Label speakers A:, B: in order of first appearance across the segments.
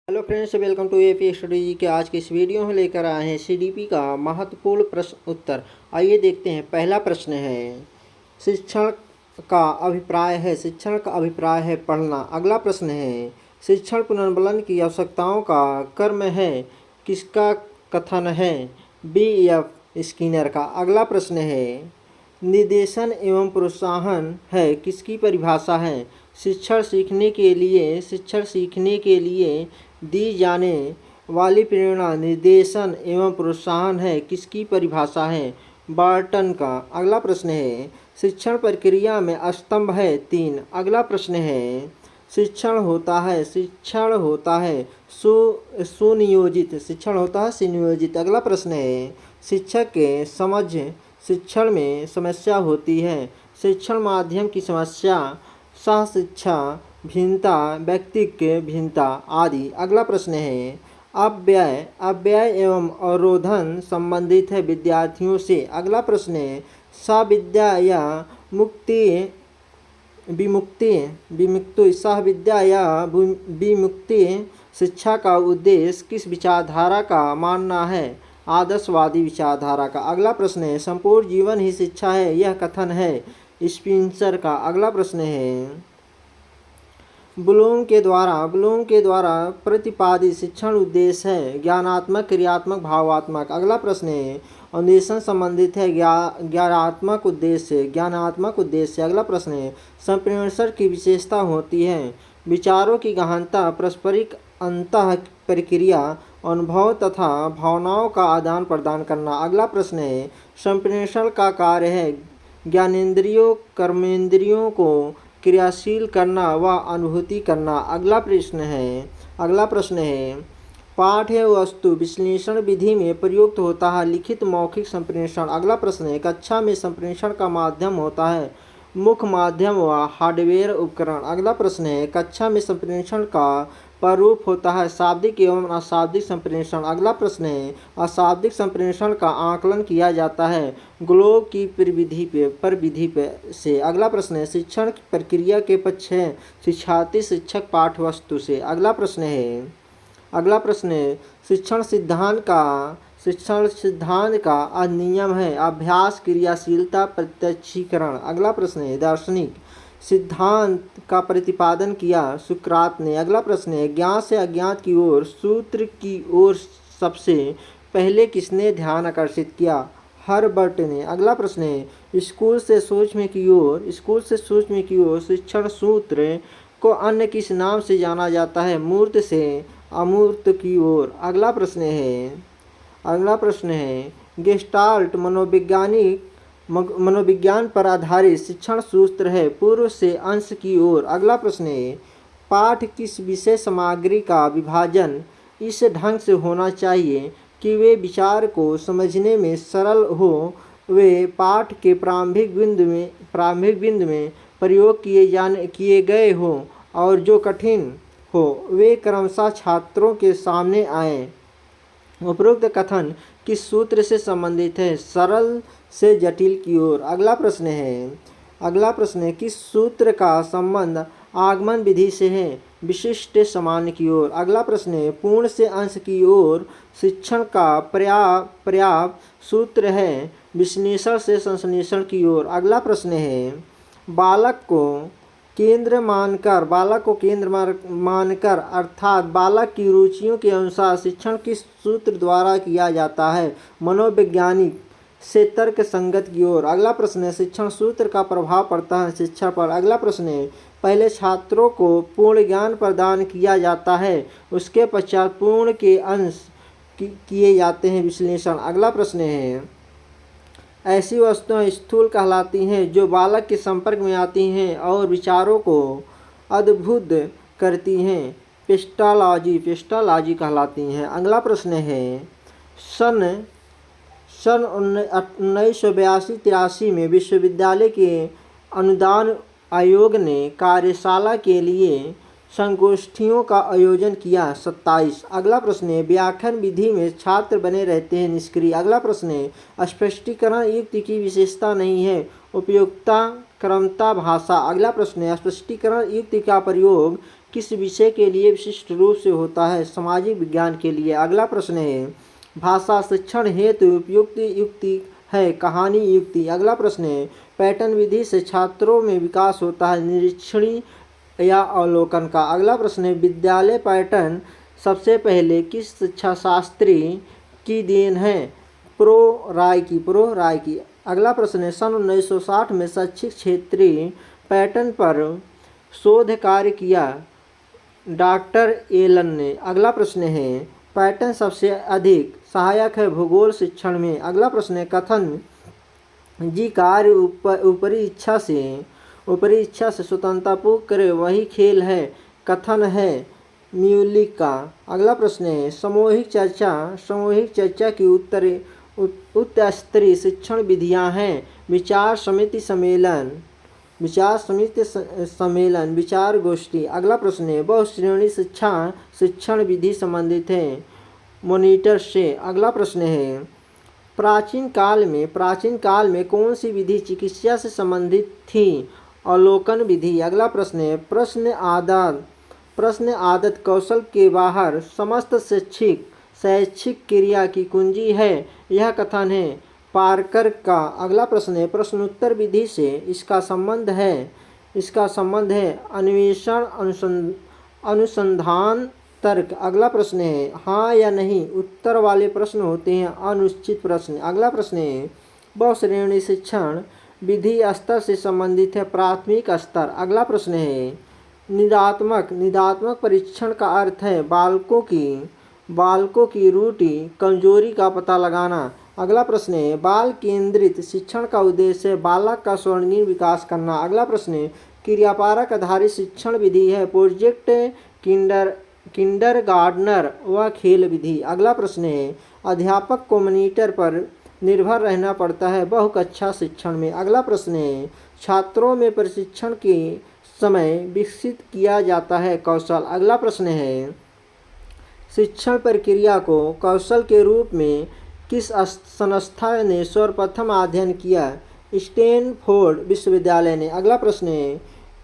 A: Hello friends, welcome to AP study के आज की इस वीडियो में लेकर आए हैं सीडीपी का महत्वपूर्ण प्रश्न उत्तर। आइए देखते हैं। पहला प्रश्न है शिक्षण शिक्षण का अभिप्राय है पढ़ना। अगला प्रश्न है शिक्षण पुनर्बलन की आवश्यकताओं का कर्म है, किसका कथन है? बी एफ स्किनर का। अगला प्रश्न है निर्देशन एवं प्रोत्साहन है, किसकी परिभाषा है? शिक्षण सीखने के लिए दी जाने वाली प्रेरणा निर्देशन एवं प्रोत्साहन है, किसकी परिभाषा है? बार्टन का। अगला प्रश्न है शिक्षण प्रक्रिया में स्तंभ है 3। अगला प्रश्न है शिक्षण होता है सुनियोजित। अगला प्रश्न है शिक्षक के समझ शिक्षण में समस्या होती है। शिक्षण माध्यम की समस्या, सह शिक्षा, भिन्नता, व्यक्तित्व भिन्नता आदि। अगला प्रश्न है अव्यय एवं अवरोधन संबंधित है विद्यार्थियों से। अगला प्रश्न है सविद्या या विमुक्ति शिक्षा का उद्देश्य किस विचारधारा का मानना है? आदर्शवादी विचारधारा का। अगला प्रश्न है संपूर्ण जीवन ही शिक्षा है, यह कथन है स्पिंसर का। अगला प्रश्न है ब्लूम के द्वारा प्रतिपादित शिक्षण उद्देश्य है ज्ञानात्मक, क्रियात्मक, भावात्मक। अगला प्रश्न है अन्वेषण संबंधित है ज्ञानात्मक उद्देश्य। अगला प्रश्न है संप्रेषण की विशेषता होती है विचारों की गहनता, पारस्परिक अंतः प्रक्रिया, अनुभव तथा भावनाओं का आदान प्रदान करना। अगला प्रश्न है संप्रेषण का कार्य है ज्ञानेंद्रियों, कर्मेंद्रियों को क्रियाशील करना व अनुभूति करना। अगला प्रश्न है पाठ्य वस्तु विश्लेषण विधि में प्रयुक्त होता है लिखित मौखिक संप्रेषण। अगला प्रश्न है कक्षा में संप्रेषण का माध्यम होता है मुख्य माध्यम व हार्डवेयर उपकरण। अगला प्रश्न है कक्षा में संप्रेषण का प्रारूप होता है शाब्दिक एवं अशाब्दिक संप्रेषण। अगला प्रश्न है अशाब्दिक संप्रेषण का आकलन किया जाता है ग्लोब की प्रविधि से। अगला प्रश्न है शिक्षण की प्रक्रिया के पक्ष है शिक्षार्थी, शिक्षक, पाठ्यवस्तु से। अगला प्रश्न है शिक्षण सिद्धांत का अधिनियम है अभ्यास, क्रियाशीलता, प्रत्यक्षीकरण। अगला प्रश्न है दार्शनिक सिद्धांत का प्रतिपादन किया सुकरात ने। अगला प्रश्न है ज्ञात से अज्ञात की ओर सूत्र की ओर सबसे पहले किसने ध्यान आकर्षित किया? हर्बर्ट ने। अगला प्रश्न है स्कूल से सूक्ष्म की ओर शिक्षण सूत्र को अन्य किस नाम से जाना जाता है? मूर्त से अमूर्त की ओर। अगला प्रश्न है गेस्टाल्ट मनोविज्ञान पर आधारित शिक्षण सूत्र है पूर्व से अंश की ओर। अगला प्रश्न है पाठ किस विषय सामग्री का विभाजन इस ढंग से होना चाहिए कि वे विचार को समझने में सरल हो, वे पाठ के प्रारंभिक बिंदु में प्रयोग किए गए हो और जो कठिन हो वे क्रमशः छात्रों के सामने आए। उपरोक्त कथन किस सूत्र से संबंधित है? सरल से जटिल की ओर। अगला प्रश्न है किस सूत्र का संबंध आगमन विधि से है? विशिष्ट सामान्य की ओर। अगला प्रश्न है पूर्ण से अंश की ओर शिक्षण का पर्याप्त सूत्र है विश्लेषण से संश्लेषण की ओर। अगला प्रश्न है बालक को केंद्र मानकर अर्थात बालक की रुचियों के अनुसार शिक्षण किस सूत्र द्वारा किया जाता है? मनोवैज्ञानिक से तर्क संगत की ओर। अगला प्रश्न है शिक्षण सूत्र का प्रभाव पड़ता है शिक्षा पर। अगला प्रश्न है पहले छात्रों को पूर्ण ज्ञान प्रदान किया जाता है, उसके पश्चात पूर्ण के अंश किए जाते हैं विश्लेषण। अगला प्रश्न है ऐसी वस्तुएं स्थूल कहलाती हैं जो बालक के संपर्क में आती हैं और विचारों को अद्भुत करती हैं, पेस्टालॉजी कहलाती हैं। अगला प्रश्न है सन 1982-83 में विश्वविद्यालय के अनुदान आयोग ने कार्यशाला के लिए संगोष्ठियों का आयोजन किया 27। अगला प्रश्न है व्याख्यान विधि में छात्र बने रहते हैं निष्क्रिय। अगला प्रश्न है स्पष्टीकरण युक्ति की विशेषता नहीं है, उपयुक्तता, क्रमता, भाषा। अगला प्रश्न है स्पष्टीकरण युक्ति का प्रयोग किस विषय के लिए विशिष्ट रूप से होता है? सामाजिक विज्ञान के लिए। अगला प्रश्न है भाषा शिक्षण हेतु उपयुक्त युक्ति है कहानी युक्ति। अगला प्रश्न है पैटर्न विधि से छात्रों में विकास होता है निरीक्षणी या अवलोकन का। अगला प्रश्न है विद्यालय पैटर्न सबसे पहले किस शिक्षा शास्त्री की देन है? प्रो राय की। अगला प्रश्न है सन 1960 में शैक्षिक क्षेत्रीय पैटर्न पर शोध कार्य किया डॉक्टर एलन ने। अगला प्रश्न है पैटर्न सबसे अधिक सहायक है भूगोल शिक्षण में। अगला प्रश्न है कथन जी कार्य ऊपरी इच्छा से स्वतंत्रतापूर्वक करे वही खेल है कथन है म्यूलिक का। अगला प्रश्न है सामूहिक चर्चा की उच्च स्तरीय शिक्षण विधियां हैं विचार समिति सम्मेलन विचार गोष्ठी। अगला प्रश्न है बहुश्रेणी शिक्षण विधि संबंधित है मॉनिटर से। अगला प्रश्न है प्राचीन काल में कौन सी विधि चिकित्सा से संबंधित थी? अवलोकन विधि। अगला प्रश्न है प्रश्न आदत कौशल के बाहर समस्त शैक्षिक क्रिया की कुंजी है यह कथन है पार्कर का। अगला प्रश्न है प्रश्नोत्तर विधि से इसका संबंध है अन्वेषण अनुसंधान तर्क। अगला प्रश्न है हाँ या नहीं उत्तर वाले प्रश्न होते हैं अनिश्चित प्रश्न। अगला प्रश्न है बहुश्रेणी शिक्षण विधि स्तर से संबंधित है प्राथमिक स्तर। अगला प्रश्न है निदात्मक परीक्षण का अर्थ है बालकों की रुचि कमजोरी का पता लगाना। अगला प्रश्न है बाल केंद्रित शिक्षण का उद्देश्य है बालक का स्वर्णिम विकास करना। अगला प्रश्न है क्रियापारक आधारित शिक्षण विधि है प्रोजेक्ट किंडरगार्टनर व खेल विधि। अगला प्रश्न है अध्यापक को मॉनिटर पर निर्भर रहना पड़ता है बहुकक्षा शिक्षण में। अगला प्रश्न है छात्रों में प्रशिक्षण के समय विकसित किया जाता है कौशल। अगला प्रश्न है शिक्षण प्रक्रिया को कौशल के रूप में किस संस्था ने सर्वप्रथम अध्ययन किया? स्टैनफोर्ड विश्वविद्यालय ने। अगला प्रश्न है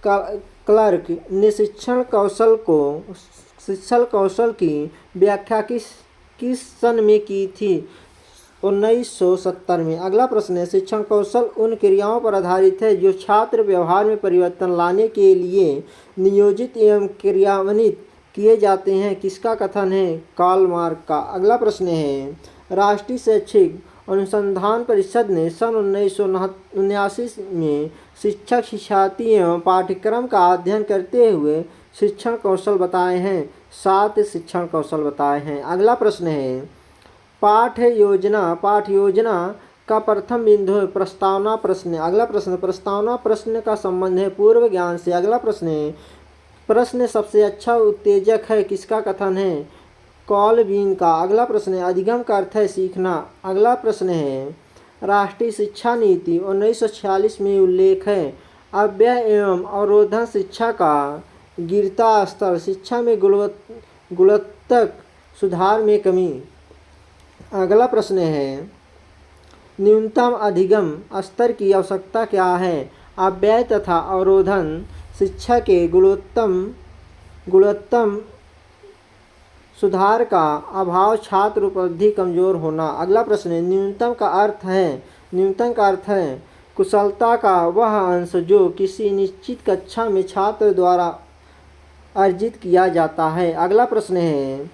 A: क्लर्क ने शिक्षण कौशल की व्याख्या किस सन में की थी? 1970 में। अगला प्रश्न है शिक्षण कौशल उन क्रियाओं पर आधारित है जो छात्र व्यवहार में परिवर्तन लाने के लिए नियोजित एवं क्रियान्वित किए जाते हैं किसका कथन है? कार्ल मार्क्स का। अगला प्रश्न है राष्ट्रीय शैक्षिक अनुसंधान परिषद ने सन 1979 में शिक्षाती एवं पाठ्यक्रम का अध्ययन करते हुए शिक्षण कौशल बताए हैं 7 शिक्षण कौशल बताए हैं। अगला प्रश्न है पाठ योजना का प्रथम बिंदु है प्रस्तावना प्रश्न। अगला प्रश्न प्रस्तावना प्रश्न का संबंध है पूर्व ज्ञान से। अगला प्रश्न है प्रश्न सबसे अच्छा उत्तेजक है किसका कथन है? कॉलबिन का। अगला प्रश्न है अधिगम का अर्थ है सीखना। अगला प्रश्न है राष्ट्रीय शिक्षा नीति 1946 में उल्लेख है अव्यय एवं अवरोधन शिक्षा का गिरता स्तर शिक्षा में गुणवत्तात्मक सुधार में कमी। अगला प्रश्न है न्यूनतम अधिगम स्तर की आवश्यकता क्या है? अव्यय तथा अवरोधन शिक्षा के गुणवत्तम सुधार का अभाव छात्र उपलब्धि कमजोर होना। अगला प्रश्न है न्यूनतम का अर्थ है कुशलता का वह अंश जो किसी निश्चित कक्षा में छात्र द्वारा अर्जित किया जाता है। अगला प्रश्न है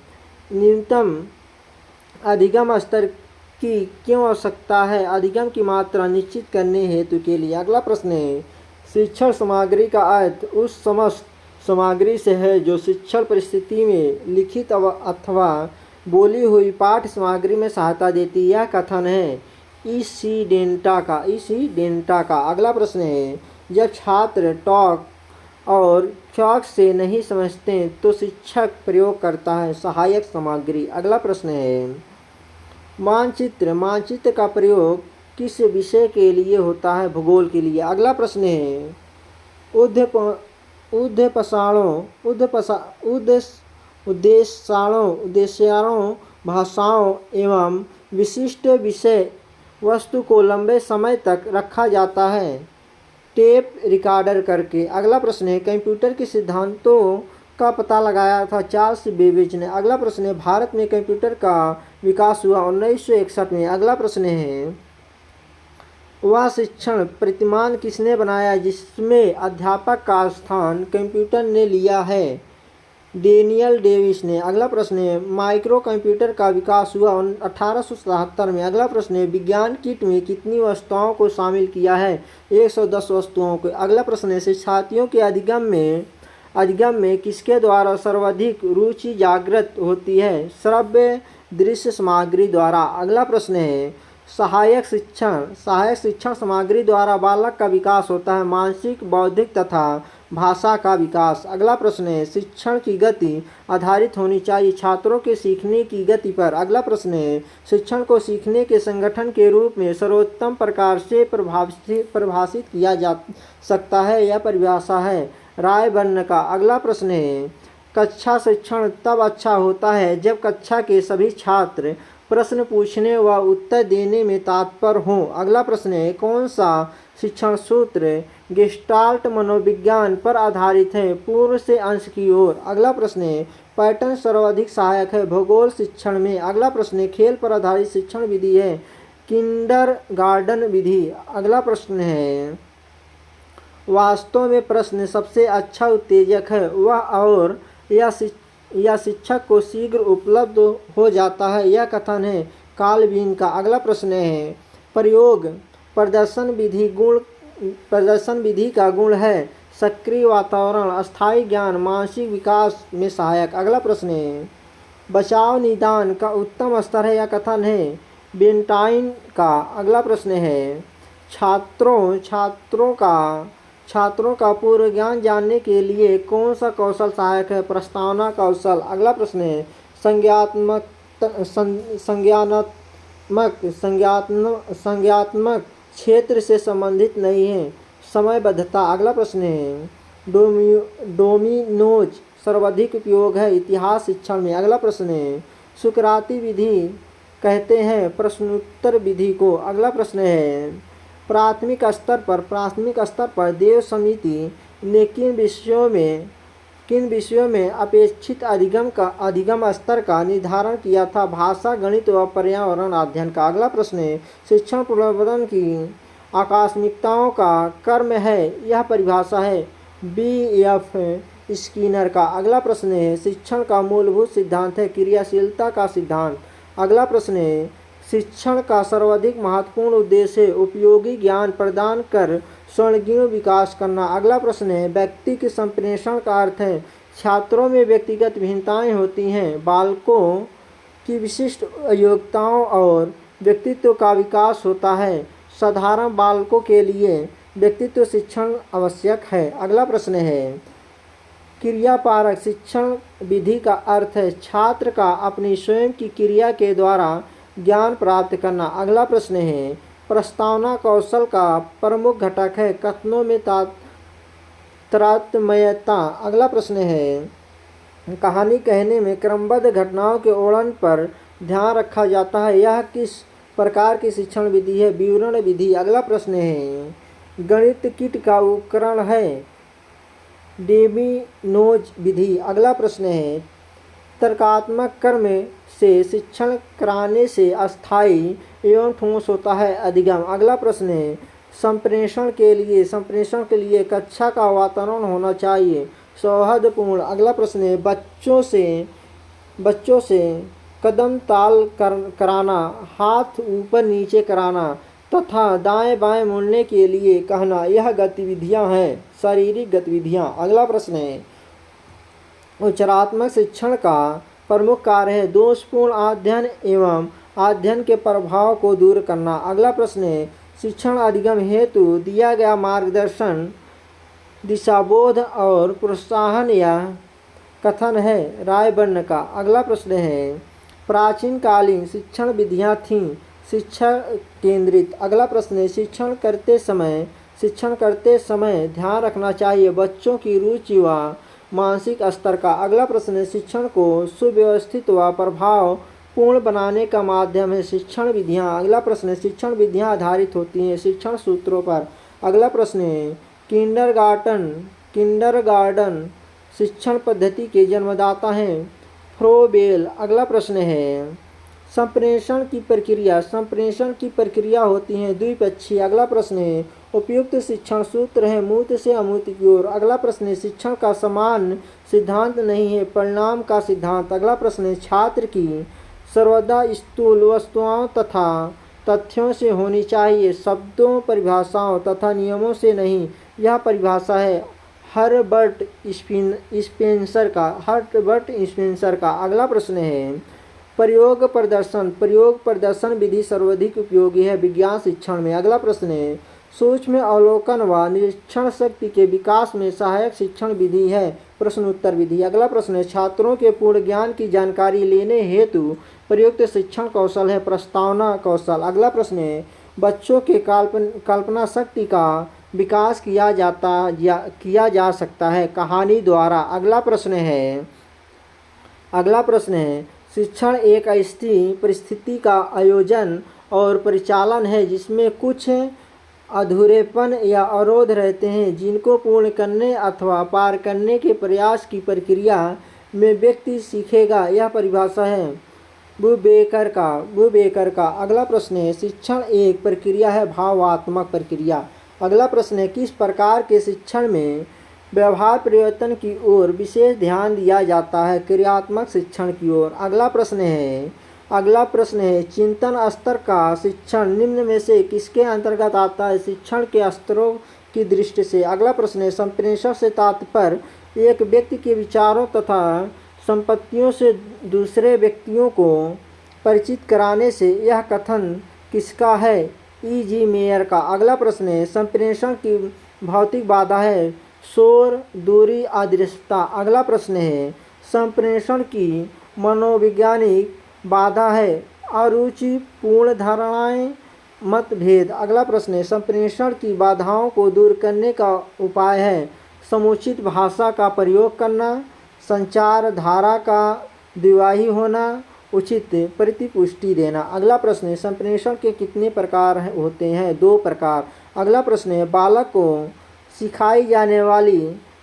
A: न्यूनतम अधिगम स्तर की क्यों आवश्यकता है? अधिगम की मात्रा निश्चित करने हेतु के लिए। अगला प्रश्न है शिक्षण सामग्री का अर्थ उस समस्त सामग्री से है जो शिक्षण परिस्थिति में लिखित अथवा बोली हुई पाठ्य सामग्री में सहायता देती है यह कथन है ईसी डेंटा का। अगला प्रश्न है जब छात्र टॉक और चौक से नहीं समझते तो शिक्षक प्रयोग करता है सहायक सामग्री। अगला प्रश्न है मानचित्र का प्रयोग किस विषय के लिए होता है? भूगोल के लिए। अगला प्रश्न है उद्देश्यारों भाषाओं एवं विशिष्ट विषय वस्तु को लंबे समय तक रखा जाता है टेप रिकॉर्डर करके। अगला प्रश्न है कंप्यूटर के सिद्धांतों का पता लगाया था? चार्ल्स बेबेज ने। अगला प्रश्न है, भारत में कंप्यूटर का विकास हुआ 1961 में। अगला प्रश्न है, वह शिक्षण प्रतिमान किसने बनाया जिसमें अध्यापक का स्थान कंप्यूटर ने लिया है? डेनियल डेविस ने। अगला प्रश्न है, माइक्रो कंप्यूटर का विकास हुआ 1877 में। अगला प्रश्न है, विज्ञान किट में कितनी वस्तुओं को शामिल किया है? 110 वस्तुओं को। अगला प्रश्न है, शिक्षार्थियों के अधिगम में किसके द्वारा सर्वाधिक रुचि जागृत होती है? श्रव्य दृश्य सामग्री द्वारा। अगला प्रश्न है, सहायक शिक्षण सामग्री द्वारा बालक का विकास होता है, मानसिक, बौद्धिक तथा भाषा का विकास। अगला प्रश्न है, शिक्षण की गति आधारित होनी चाहिए छात्रों के सीखने की गति पर। अगला प्रश्न है, शिक्षण को सीखने के संगठन के रूप में सर्वोत्तम प्रकार से परिभाषित किया जा सकता है? यह परिभाषा है रायबर्न का। अगला प्रश्न है, कक्षा शिक्षण तब अच्छा होता है जब कक्षा के सभी छात्र प्रश्न पूछने व उत्तर देने में तत्पर हों। अगला प्रश्न है, कौन सा शिक्षण सूत्र गेस्टाल्ट मनोविज्ञान पर आधारित है? पूर्व से अंश की ओर। अगला प्रश्न है, पैटर्न सर्वाधिक सहायक है भूगोल शिक्षण में। अगला प्रश्न है, खेल पर आधारित शिक्षण विधि है किंडरगार्टन विधि। अगला प्रश्न है, वास्तव में प्रश्न सबसे अच्छा उत्तेजक है वह और या शिक्षक को शीघ्र उपलब्ध हो जाता है, यह कथन है काल्विन का। अगला प्रश्न है, प्रयोग प्रदर्शन विधि का गुण है सक्रिय वातावरण, अस्थायी ज्ञान, मानसिक विकास में सहायक। अगला प्रश्न है, बचाव निदान का उत्तम स्तर है, यह कथन है बेंटाइन का। अगला प्रश्न है, छात्रों का पूर्व ज्ञान जानने के लिए कौन सा कौशल सहायक है? प्रस्तावना कौशल। अगला प्रश्न है, संज्ञात्मक क्षेत्र से संबंधित नहीं है समयबद्धता। अगला प्रश्न है, डोमिनोज सर्वाधिक उपयोग है इतिहास शिक्षण में। अगला प्रश्न है, सुकराती विधि कहते हैं प्रश्नोत्तर विधि को। अगला प्रश्न है, प्राथमिक स्तर पर देव समिति ने किन विषयों में अपेक्षित अधिगम स्तर का निर्धारण किया था? भाषा, गणित व पर्यावरण अध्ययन का। अगला प्रश्न है, शिक्षण प्रबंधन की आकस्मिकताओं का कर्म है, यह परिभाषा है B.F. स्किनर का। अगला प्रश्न है, शिक्षण का मूलभूत सिद्धांत है क्रियाशीलता का सिद्धांत। अगला प्रश्न है, शिक्षण का सर्वाधिक महत्वपूर्ण उद्देश्य उपयोगी ज्ञान प्रदान कर स्वर्णिम विकास करना। अगला प्रश्न है, व्यक्ति के संप्रेषण का अर्थ है छात्रों में व्यक्तिगत भिन्नताएं होती हैं, बालकों की विशिष्ट योग्यताओं और व्यक्तित्व का विकास होता है, साधारण बालकों के लिए व्यक्तित्व शिक्षण आवश्यक है। अगला प्रश्न है, क्रियापरक शिक्षण विधि का अर्थ है छात्र का अपनी स्वयं की क्रिया के द्वारा ज्ञान प्राप्त करना। अगला प्रश्न है, प्रस्तावना कौशल का प्रमुख घटक है कथनों में तारतम्यता। अगला प्रश्न है, कहानी कहने में क्रमबद्ध घटनाओं के वर्णन पर ध्यान रखा जाता है, यह किस प्रकार की शिक्षण विधि है? विवरण विधि। अगला प्रश्न है, गणित किट का उपकरण है डेमिनोज विधि। अगला प्रश्न है, तर्कात्मक कर्म से शिक्षण कराने से अस्थायी एवं ठोस होता है अधिगम। अगला प्रश्न है, संप्रेषण के लिए कक्षा का वातावरण होना चाहिए सौहार्दपूर्ण। अगला प्रश्न है, बच्चों से कदम ताल कराना, हाथ ऊपर नीचे कराना तथा दाएं बाएं मुड़ने के लिए कहना, यह गतिविधियां हैं शारीरिक गतिविधियां। अगला प्रश्न है, उच्चारात्मक शिक्षण का प्रमुख कार्य है दोषपूर्ण अध्ययन एवं अध्ययन के प्रभाव को दूर करना। अगला प्रश्न है, शिक्षण अधिगम हेतु दिया गया मार्गदर्शन, दिशाबोध और प्रोत्साहन यह कथन है रायबर्न का। अगला प्रश्न है, प्राचीन कालीन शिक्षण विधियां थीं शिक्षा केंद्रित। अगला प्रश्न है, शिक्षण करते समय ध्यान रखना चाहिए बच्चों की रुचि व मानसिक स्तर का। अगला प्रश्न है, शिक्षण को सुव्यवस्थित व प्रभाव पूर्ण बनाने का माध्यम है शिक्षण विधियां। अगला प्रश्न है, शिक्षण विधियां आधारित होती हैं शिक्षण सूत्रों पर। अगला प्रश्न है, किंडरगार्टन शिक्षण पद्धति के जन्मदाता हैं? फ्रोबेल। अगला प्रश्न है संप्रेषण की प्रक्रिया होती है द्विपक्षीय। अगला प्रश्न है उपयुक्त शिक्षण सूत्र है मूर्त से अमूर्त की ओर। अगला प्रश्न है शिक्षण का समान सिद्धांत नहीं है परिणाम का सिद्धांत। अगला प्रश्न है छात्र की सर्वदा स्थूल वस्तुओं तथा तथ्यों से होनी चाहिए शब्दों परिभाषाओं तथा नियमों से नहीं। यह परिभाषा है हर्बर्ट स्पेंसर का। अगला प्रश्न है प्रयोग प्रदर्शन विधि सर्वाधिक उपयोगी है विज्ञान शिक्षण में। अगला प्रश्न है सूक्ष्म अवलोकन व निरीक्षण शक्ति के विकास में सहायक शिक्षण विधि है प्रश्न उत्तर विधि। अगला प्रश्न है छात्रों के पूर्ण ज्ञान की जानकारी लेने हेतु प्रयुक्त शिक्षण कौशल है प्रस्तावना कौशल। अगला प्रश्न है बच्चों के कल्पना शक्ति का विकास किया जा सकता है कहानी द्वारा। अगला प्रश्न है शिक्षण एक ऐसी परिस्थिति का आयोजन और परिचालन है जिसमें कुछ अधूरेपन या अवरोध रहते हैं जिनको पूर्ण करने अथवा पार करने के प्रयास की प्रक्रिया में व्यक्ति सीखेगा। यह परिभाषा है बुबेकर का। अगला प्रश्न है शिक्षण एक प्रक्रिया है भावात्मक प्रक्रिया। अगला प्रश्न है किस प्रकार के शिक्षण में व्यवहार परिवर्तन की ओर विशेष ध्यान दिया जाता है क्रियात्मक शिक्षण की ओर। अगला प्रश्न है चिंतन स्तर का शिक्षण निम्न में से किसके अंतर्गत आता है शिक्षण के स्तरों की दृष्टि से। अगला प्रश्न है संप्रेषण से तात्पर्य एक व्यक्ति के विचारों तथा संपत्तियों से दूसरे व्यक्तियों को परिचित कराने से। यह कथन किसका है E.G. मेयर का। अगला प्रश्न है संप्रेषण की भौतिक बाधा है शोर दूरी अदृश्यता। अगला प्रश्न है संप्रेषण की मनोवैज्ञानिक बाधा है अरुचि पूर्ण धारणाएं मतभेद। अगला प्रश्न है संप्रेषण की बाधाओं को दूर करने का उपाय है समुचित भाषा का प्रयोग करना संचार धारा का द्विवाही होना उचित प्रतिपुष्टि देना। अगला प्रश्न है संप्रेषण के कितने प्रकार होते हैं 2 प्रकार। अगला प्रश्न है बालक को सिखाई जाने वाली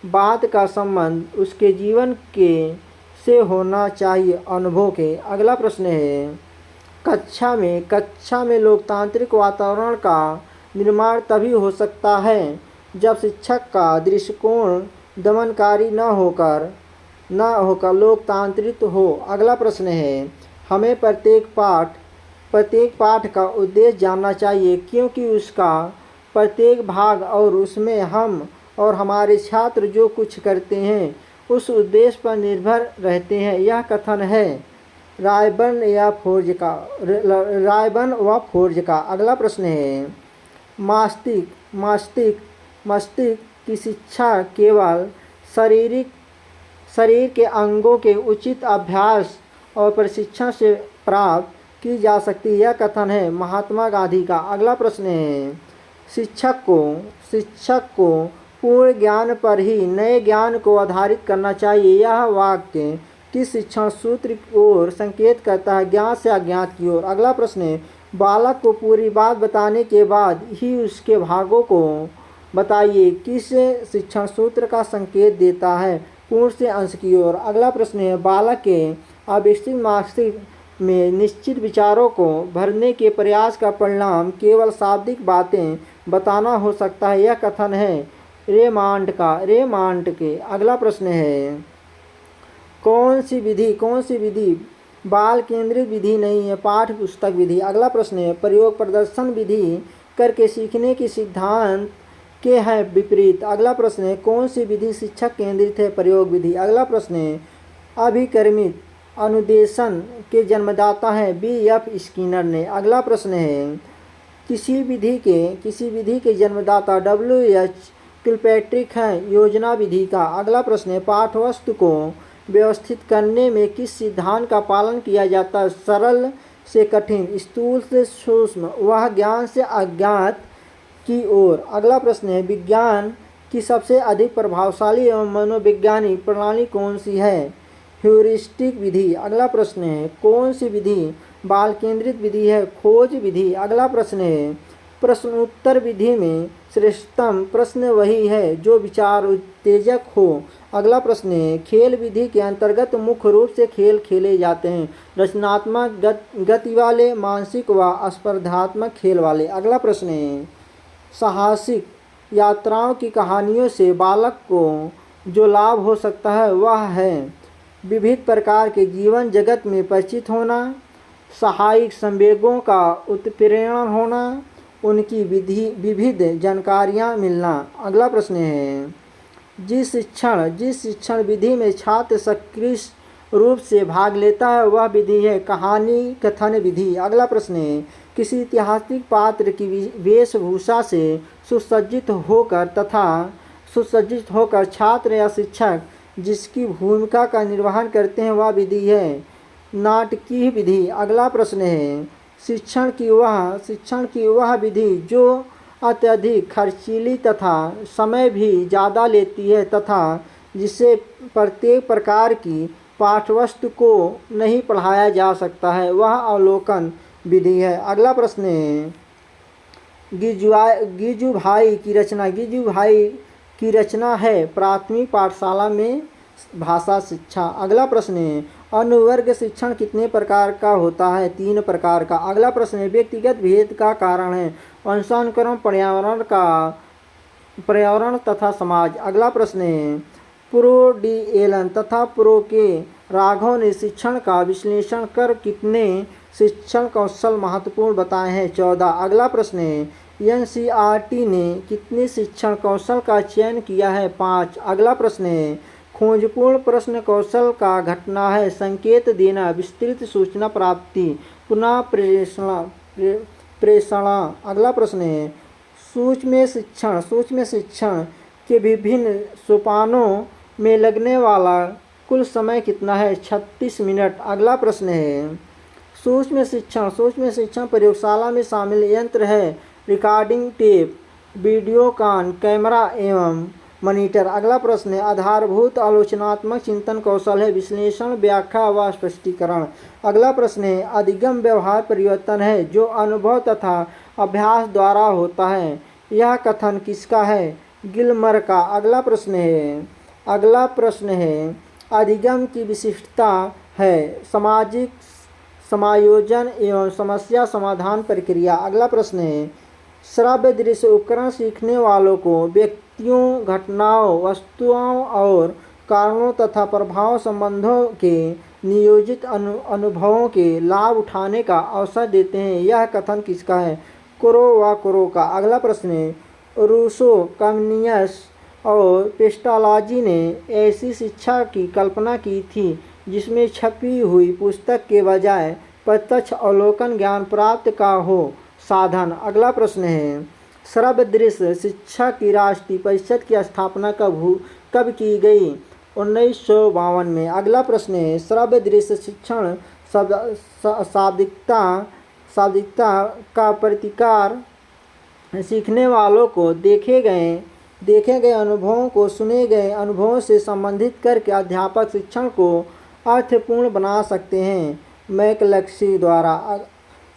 A: बात का संबंध उसके जीवन के से होना चाहिए अनुभव के। अगला प्रश्न है कक्षा में लोकतांत्रिक वातावरण का निर्माण तभी हो सकता है जब शिक्षक का दृष्टिकोण दमनकारी न होकर लोकतांत्रिक हो। अगला प्रश्न है हमें प्रत्येक पाठ का उद्देश्य जानना चाहिए क्योंकि उसका प्रत्येक भाग और उसमें हम और हमारे छात्र जो कुछ करते हैं उस उद्देश्य पर निर्भर रहते हैं। यह कथन है रायबर्न व फोर्ज का। अगला प्रश्न है मस्तिष्क की शिक्षा केवल शरीर के अंगों के उचित अभ्यास और प्रशिक्षण से प्राप्त की जा सकती है। यह कथन है महात्मा गांधी का। अगला प्रश्न है शिक्षक को पूर्ण ज्ञान पर ही नए ज्ञान को आधारित करना चाहिए। यह वाक्य किस शिक्षण सूत्र की ओर संकेत करता है ज्ञात से अज्ञात की ओर। अगला प्रश्न है बालक को पूरी बात बताने के बाद ही उसके भागों को बताइए किस शिक्षण सूत्र का संकेत देता है पूर्ण से अंश की ओर। अगला प्रश्न है बालक के अविकसित मस्तिष्क में निश्चित विचारों को भरने के प्रयास का परिणाम केवल शाब्दिक बातें बताना हो सकता है। यह कथन है रेमांड के। अगला प्रश्न है कौन सी विधि बाल केंद्रित विधि नहीं है पाठ्य पुस्तक विधि। अगला प्रश्न है प्रयोग प्रदर्शन विधि करके सीखने की सिद्धांत के है विपरीत। अगला प्रश्न है कौन सी विधि शिक्षक केंद्रित है प्रयोग विधि। अगला प्रश्न है अभिक्रमित अनुदेशन के जन्मदाता हैं B.F. स्किनर ने। अगला प्रश्न है किसी विधि के जन्मदाता W.H. किलपैट्रिक हैं योजना विधि का। अगला प्रश्न है पाठ्यवस्तु को व्यवस्थित करने में किस सिद्धांत का पालन किया जाता है सरल से कठिन स्थूल से सूक्ष्म वह ज्ञान से अज्ञात की ओर। अगला प्रश्न है विज्ञान की सबसे अधिक प्रभावशाली एवं मनोवैज्ञानिक प्रणाली कौन सी है ह्यूरिस्टिक विधि। अगला प्रश्न है कौन सी विधि बाल केंद्रित विधि है खोज विधि। अगला प्रश्न है प्रश्नोत्तर विधि में श्रेष्ठतम प्रश्न वही है जो विचार उत्तेजक हो। अगला प्रश्न है, खेल विधि के अंतर्गत मुख्य रूप से खेल खेले जाते हैं। रचनात्मक, गति वाले, मानसिक व स्पर्धात्मक खेल वाले। अगला प्रश्न है, साहसिक यात्राओं की कहानियों से बालक को जो लाभ हो सकता है वह है विविध प्रकार के जीवन जगत में परिचित होना, सहायक संवेगों का उत्प्रेरण होना, उनकी विविध जानकारियाँ मिलना। अगला प्रश्न है, जिस शिक्षण विधि में छात्र सक्रिय रूप से भाग लेता है वह विधि है कहानी कथन विधि। अगला प्रश्न है, किसी ऐतिहासिक पात्र की वेशभूषा से सुसज्जित होकर छात्र या शिक्षक जिसकी भूमिका का निर्वहन करते हैं वह विधि है नाटकीय विधि। अगला प्रश्न है, शिक्षण की वह विधि जो अत्यधिक खर्चीली तथा समय भी ज़्यादा लेती है तथा जिससे प्रत्येक प्रकार की पाठ्यवस्तु को नहीं पढ़ाया जा सकता है वह अवलोकन विधि है। अगला प्रश्न है, गिजुभाई की रचना है प्राथमिक पाठशाला में भाषा शिक्षा। अगला प्रश्न है, अनुवर्ग शिक्षण कितने प्रकार का होता है? 3 प्रकार का। अगला प्रश्न है, व्यक्तिगत भेद का कारण है वंशानुक्रम, पर्यावरण तथा समाज। अगला प्रश्न है, प्रो डी एलन तथा प्रो के राघव ने शिक्षण का विश्लेषण कर कितने शिक्षण कौशल महत्वपूर्ण बताए हैं? 14। अगला प्रश्न है, एनसीईआरटी ने कितने शिक्षण कौशल का चयन किया है? 5। अगला प्रश्न है, खोजपूर्ण प्रश्न कौशल का घटना है संकेत देना, विस्तृत सूचना प्राप्ति, पुनः प्रेषण। अगला प्रश्न है, सूक्ष्म शिक्षण के विभिन्न सोपानों में लगने वाला कुल समय कितना है? 36 मिनट। अगला प्रश्न है, सूक्ष्म शिक्षण प्रयोगशाला में शामिल यंत्र है रिकॉर्डिंग टेप, वीडियोकॉन, कैमरा एवं मॉनिटर। अगला प्रश्न है, आधारभूत आलोचनात्मक चिंतन कौशल है विश्लेषण, व्याख्या व स्पष्टीकरण। अगला प्रश्न है, अधिगम व्यवहार परिवर्तन है जो अनुभव तथा अभ्यास द्वारा होता है। यह कथन किसका है? गिलमर का। अगला प्रश्न है, अधिगम की विशिष्टता है सामाजिक समायोजन एवं समस्या समाधान प्रक्रिया। अगला प्रश्न है, श्रव्य दृश्य उपकरण सीखने वालों को व्यक्तियों, घटनाओं, वस्तुओं और कारणों तथा प्रभाव संबंधों के नियोजित अनुभवों के लाभ उठाने का अवसर देते हैं। यह कथन किसका है? कोरो का। अगला प्रश्न है, रूसो, कम्युनियस और पेस्टालॉजी ने ऐसी शिक्षा की कल्पना की थी जिसमें छपी हुई पुस्तक के बजाय प्रत्यक्ष अवलोकन ज्ञान प्राप्त का हो साधन। अगला प्रश्न है, श्रव्य दृश्य शिक्षा की राष्ट्रीय परिषद की स्थापना कब की गई? 1952 में। अगला प्रश्न है, श्रव्य दृश्य शिक्षण शाब्दिकता का प्रतिकार सीखने वालों को देखे गए अनुभवों को सुने गए अनुभवों से संबंधित करके अध्यापक शिक्षण को अर्थपूर्ण बना सकते हैं मैकलक्सी द्वारा।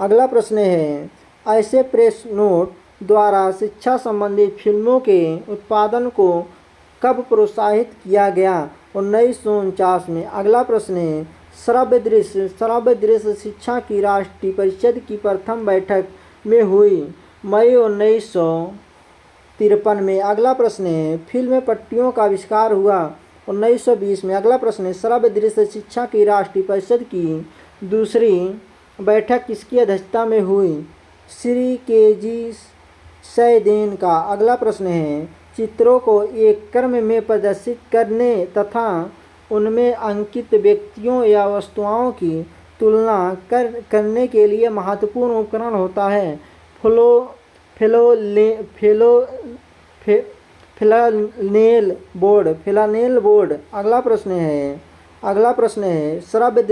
A: अगला प्रश्न है, ऐसे प्रेस नोट द्वारा शिक्षा संबंधी फिल्मों के उत्पादन को कब प्रोत्साहित किया गया? 1949 में। अगला प्रश्न है, श्रव्य दृश्य शिक्षा की राष्ट्रीय परिषद की प्रथम बैठक में हुई मई 1953 में। अगला प्रश्न है, फिल्म पट्टियों का आविष्कार हुआ 1920 में। अगला प्रश्न है, श्रव्य दृश्य शिक्षा की राष्ट्रीय परिषद की दूसरी बैठक किसकी अध्यक्षता में हुई? श्री के.जी. सैदेन का। अगला प्रश्न है, चित्रों को एक क्रम में प्रदर्शित करने तथा उनमें अंकित व्यक्तियों या वस्तुओं की तुलना करने के लिए महत्वपूर्ण उपकरण होता है फ्लैनेल बोर्ड। अगला प्रश्न है, श्रव्य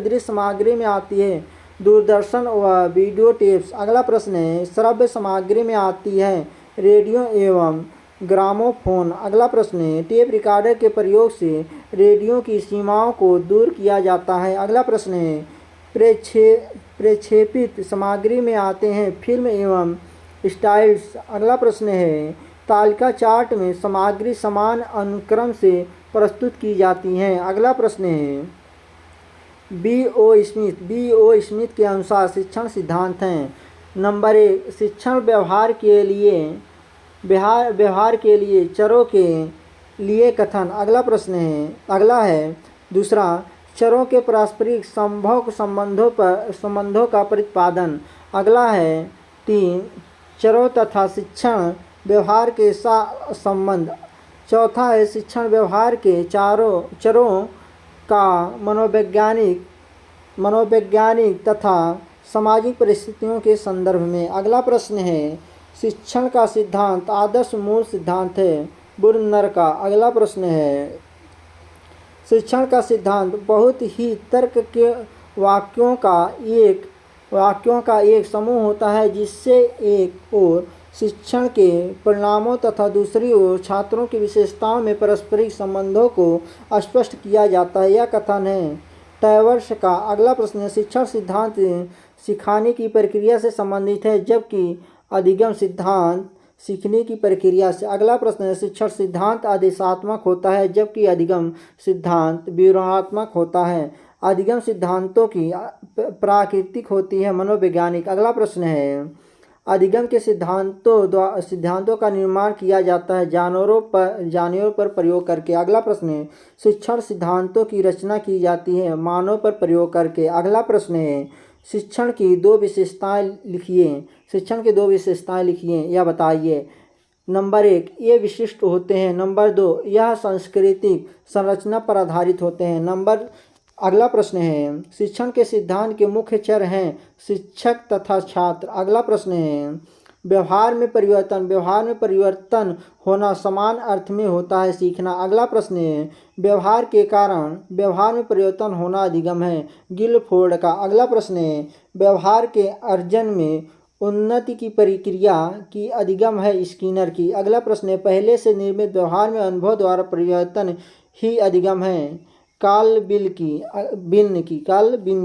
A: दृश्य सामग्री में आती है दूरदर्शन व वीडियो टेप्स। अगला प्रश्न है, श्रव्य सामग्री में आती है रेडियो एवं ग्रामोफोन। अगला प्रश्न है, टेप रिकॉर्डर के प्रयोग से रेडियो की सीमाओं को दूर किया जाता है। अगला प्रश्न है, प्रक्षेपित सामग्री में आते हैं फिल्म एवं स्टाइल्स। अगला प्रश्न है तालिका चार्ट में सामग्री समान अनुक्रम से प्रस्तुत की जाती हैं। अगला प्रश्न है बी ओ स्मिथ के अनुसार शिक्षण सिद्धांत हैं। नंबर 1 शिक्षण व्यवहार के लिए चरों के लिए कथन। अगला है दूसरा चरों के पारस्परिक संबंधों का प्रतिपादन। अगला है 3 चरों तथा शिक्षण व्यवहार के संबंध। चौथा है शिक्षण व्यवहार के चरों का मनोवैज्ञानिक तथा सामाजिक परिस्थितियों के संदर्भ में। अगला प्रश्न है शिक्षण का सिद्धांत आदर्श मूल सिद्धांत है बुरनर का। अगला प्रश्न है शिक्षण का सिद्धांत बहुत ही तर्क के वाक्यों का एक समूह होता है जिससे एक ओर शिक्षण के परिणामों तथा दूसरी ओर छात्रों की विशेषताओं में पारस्परिक संबंधों को स्पष्ट किया जाता है। यह कथन है टायवर्स का। अगला प्रश्न है शिक्षण सिद्धांत सिखाने की प्रक्रिया से संबंधित है जबकि अधिगम सिद्धांत सीखने की प्रक्रिया से। अगला प्रश्न है शिक्षण सिद्धांत आदेशात्मक होता है जबकि अधिगम सिद्धांत विवरणात्मक होता है। अधिगम सिद्धांतों की प्राकृतिक होती है मनोवैज्ञानिक। अगला प्रश्न है अधिगम के सिद्धांतों का निर्माण किया जाता है जानवरों पर प्रयोग करके। अगला प्रश्न है शिक्षण सिद्धांतों की रचना की जाती है मानव पर प्रयोग करके। अगला प्रश्न है शिक्षण की दो विशेषताएं लिखिए या बताइए। नंबर 1 ये विशिष्ट होते हैं। नंबर 2 यह सांस्कृतिक संरचना पर आधारित होते हैं। अगला प्रश्न है शिक्षण के सिद्धांत के मुख्य चर हैं शिक्षक तथा छात्र। अगला प्रश्न है व्यवहार में परिवर्तन होना समान अर्थ में होता है सीखना। अगला प्रश्न है व्यवहार के कारण व्यवहार में परिवर्तन होना अधिगम है गिलफोर्ड का। अगला प्रश्न है व्यवहार के अर्जन में उन्नति की प्रक्रिया की अधिगम है स्किनर की। अगला प्रश्न है पहले से निर्मित व्यवहार में अनुभव द्वारा परिवर्तन ही अधिगम है कार्ल बिन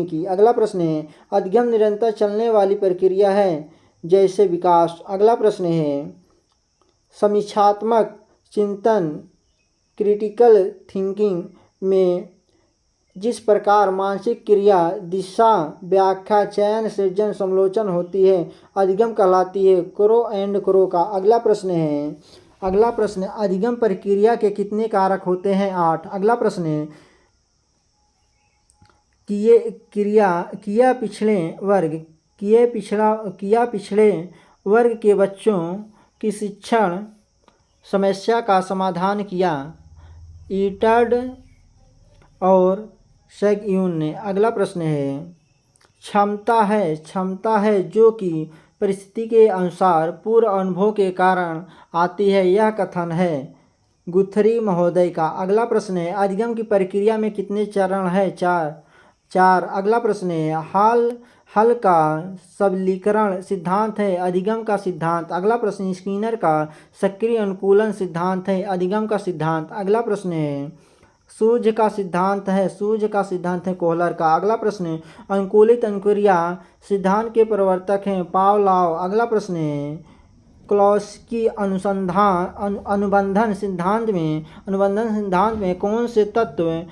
A: की। अगला प्रश्न है अधिगम निरंतर चलने वाली प्रक्रिया है जैसे विकास। अगला प्रश्न है समीक्षात्मक चिंतन क्रिटिकल थिंकिंग में जिस प्रकार मानसिक क्रिया दिशा व्याख्या चयन सृजन समालोचन होती है अधिगम कहलाती है क्रो का। अगला प्रश्न अधिगम प्रक्रिया के कितने कारक होते हैं 8। अगला प्रश्न है किया पिछड़े वर्ग के बच्चों की शिक्षण समस्या का समाधान किया ईटर्ड और सेगयून ने। अगला प्रश्न है क्षमता है जो कि परिस्थिति के अनुसार पूर्व अनुभव के कारण आती है यह कथन है गुथरी महोदय का। अगला प्रश्न है अधिगम की प्रक्रिया में कितने चरण है 4। अगला प्रश्न है हल का सबलीकरण सिद्धांत है अधिगम का सिद्धांत। अगला प्रश्न स्किनर का सक्रिय अनुकूलन सिद्धांत है अधिगम का सिद्धांत। अगला प्रश्न है सूझ का सिद्धांत है कोहलर का। अगला प्रश्न अनुकूलित अनुक्रिया सिद्धांत के प्रवर्तक हैं पावलॉव। अगला प्रश्न है क्लॉस्की अनुबंधन सिद्धांत में कौन से तत्व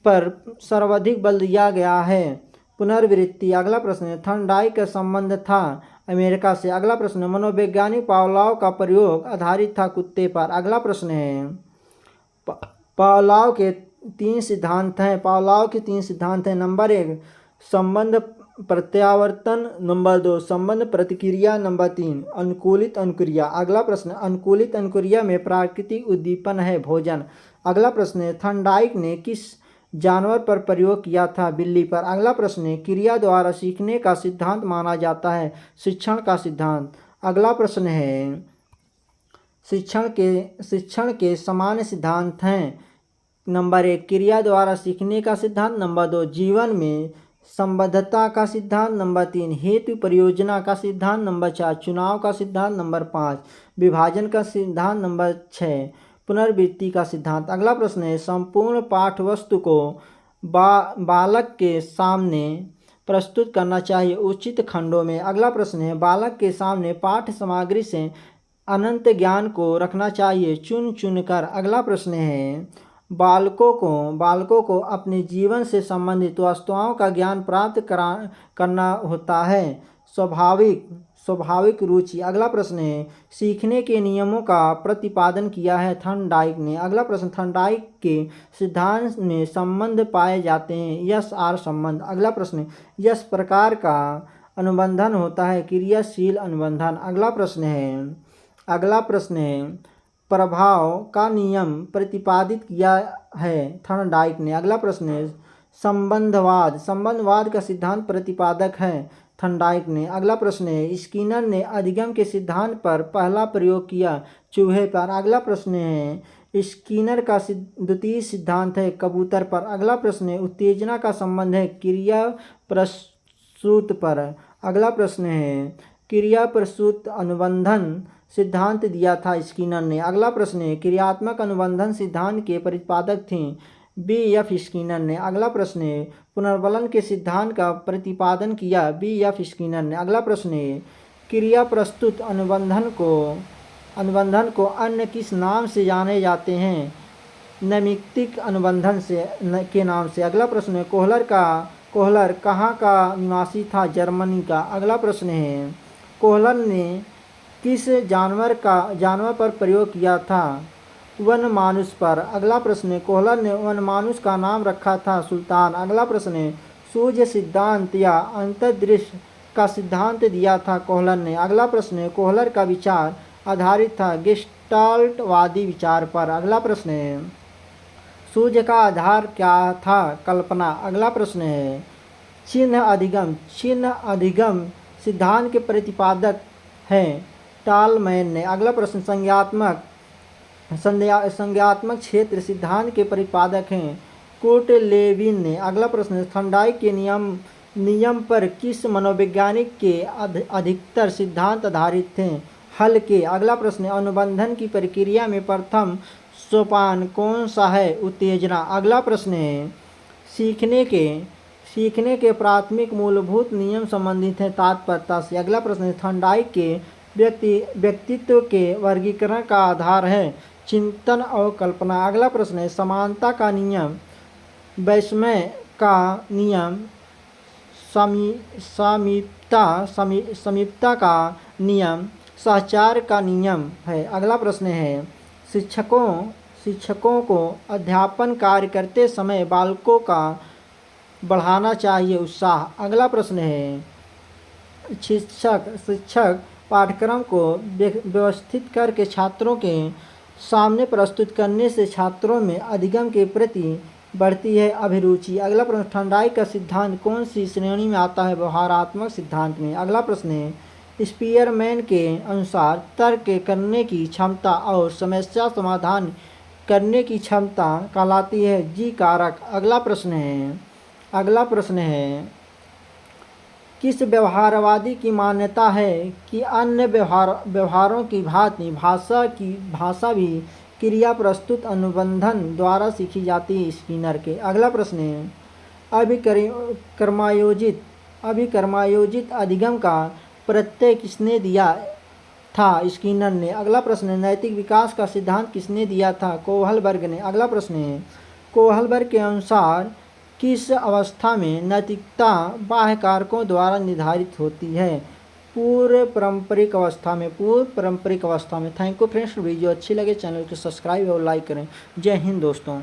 A: पर सर्वाधिक बल दिया गया है पुनर्वृत्ति। अगला प्रश्न थॉर्नडाइक का संबंध था अमेरिका से। अगला प्रश्न मनोवैज्ञानिक पावलॉव का प्रयोग आधारित था कुत्ते पर। अगला प्रश्न है पावलॉव के 3 सिद्धांत हैं। नंबर 1 संबंध प्रत्यावर्तन। नंबर 2 संबंध प्रतिक्रिया। नंबर 3 अनुकूलित अनुक्रिया। अगला प्रश्न अनुकूलित अनुक्रिया में प्राकृतिक उद्दीपन है भोजन। अगला प्रश्न थॉर्नडाइक ने किस जानवर पर प्रयोग किया था बिल्ली पर। अगला प्रश्न क्रिया द्वारा सीखने का सिद्धांत माना जाता है शिक्षण का सिद्धांत। अगला प्रश्न है शिक्षण के सामान्य सिद्धांत हैं। नंबर 1 क्रिया द्वारा सीखने का सिद्धांत। नंबर 2 जीवन में संबद्धता का सिद्धांत। नंबर 3 हेतु परियोजना का सिद्धांत। नंबर 4 चुनाव का सिद्धांत। नंबर 5 विभाजन का सिद्धांत। नंबर 6 पुनर्वृत्ति का सिद्धांत। अगला प्रश्न है संपूर्ण पाठ्यवस्तु को बालक के सामने प्रस्तुत करना चाहिए उचित खंडों में। अगला प्रश्न है, बालक के सामने पाठ्य सामग्री से अनंत ज्ञान को रखना चाहिए चुन चुन कर। अगला प्रश्न है, बालकों को अपने जीवन से संबंधित वस्तुओं का ज्ञान प्राप्त करना होता है स्वाभाविक रुचि। अगला प्रश्न है, सीखने के नियमों का प्रतिपादन किया है थॉर्नडाइक ने। अगला प्रश्न, थॉर्नडाइक के सिद्धांत में संबंध पाए जाते हैं यस आर संबंध। अगला प्रश्न, यस प्रकार का अनुबंधन होता है क्रियाशील अनुबंधन। अगला प्रश्न है, प्रभाव का नियम प्रतिपादित किया है थॉर्नडाइक ने। अगला प्रश्न है, संबंधवाद का सिद्धांत प्रतिपादक है थॉर्नडाइक ने। अगला प्रश्न है, स्किनर ने अधिगम के सिद्धांत पर पहला प्रयोग किया चूहे पर। अगला प्रश्न है, स्किनर का द्वितीय सिद्धांत है कबूतर पर। अगला प्रश्न है, उत्तेजना का संबंध है क्रिया प्रसूत पर। अगला प्रश्न है, क्रिया प्रसूत अनुबंधन सिद्धांत दिया था स्किनर ने। अगला प्रश्न है, क्रियात्मक अनुबंधन सिद्धांत के प्रतिपादक थे B.F. स्किनर ने। अगला प्रश्न है, पुनर्बलन के सिद्धांत का प्रतिपादन किया B.F. स्किनर ने। अगला प्रश्न है, क्रिया प्रस्तुत अनुबंधन को अन्य किस नाम से जाने जाते हैं नैमित्तिक अनुबंधन के नाम से। अगला प्रश्न है, कोहलर कहाँ का निवासी था जर्मनी का। अगला प्रश्न है, कोहलर ने किस जानवर पर प्रयोग किया था वनमानुष पर। अगला प्रश्न है, कोहलर ने वनमानुष का नाम रखा था सुल्तान। अगला प्रश्न है, सूझ सिद्धांत या अंतर्दृष्टि का सिद्धांत दिया था कोहलर ने। अगला प्रश्न है, कोहलर का विचार आधारित था गेस्टाल्टवादी विचार पर। अगला प्रश्न है, सूझ का आधार क्या था कल्पना। अगला प्रश्न है, चिन्ह अधिगम सिद्धांत के प्रतिपादक हैं टालमैन ने। अगला प्रश्न, संज्ञात्मक क्षेत्र सिद्धांत के प्रतिपादक हैं कोटलेविन ने। अगला प्रश्न, थॉर्नडाइक के नियम पर किस मनोवैज्ञानिक के अधिकतर सिद्धांत आधारित थे हल के। अगला प्रश्न, अनुबंधन की प्रक्रिया में प्रथम सोपान कौन सा है उत्तेजना। अगला प्रश्न है, सीखने के प्राथमिक मूलभूत नियम संबंधित हैं तात्पर्यता से। अगला प्रश्न, थॉर्नडाइक के व्यक्तित्व के वर्गीकरण का आधार है चिंतन और कल्पना। अगला प्रश्न है, समानता का नियम वैषम्य का नियम समीपता का नियम सहचार का नियम है। अगला प्रश्न है, शिक्षकों को अध्यापन कार्य करते समय बालकों का बढ़ाना चाहिए उत्साह। अगला प्रश्न है, शिक्षक पाठ्यक्रम को व्यवस्थित करके छात्रों के सामने प्रस्तुत करने से छात्रों में अधिगम के प्रति बढ़ती है अभिरुचि। अगला प्रश्न, थॉर्नडाइक का सिद्धांत कौन सी श्रेणी में आता है व्यवहारात्मक सिद्धांत में। अगला प्रश्न है, स्पीयरमैन के अनुसार तर्क करने की क्षमता और समस्या समाधान करने की क्षमता कहलाती है जी कारक। अगला प्रश्न है, किस व्यवहारवादी की मान्यता है कि अन्य व्यवहारों की भांति भाषा भी क्रिया प्रस्तुत अनुबंधन द्वारा सीखी जाती है स्किनर के। अगला प्रश्न है, अभिकर्मायोजित अधिगम का प्रत्यय किसने दिया था स्किनर ने। अगला प्रश्न है, नैतिक विकास का सिद्धांत किसने दिया था कोहलबर्ग ने। अगला प्रश्न है, कोहलबर्ग के अनुसार किस अवस्था में नैतिकता बाह्य कारकों द्वारा निर्धारित होती है पूर्व पारंपरिक अवस्था में। थैंक यू फ्रेंड्स, वीडियो अच्छी लगे चैनल को सब्सक्राइब और लाइक करें। जय हिंद दोस्तों।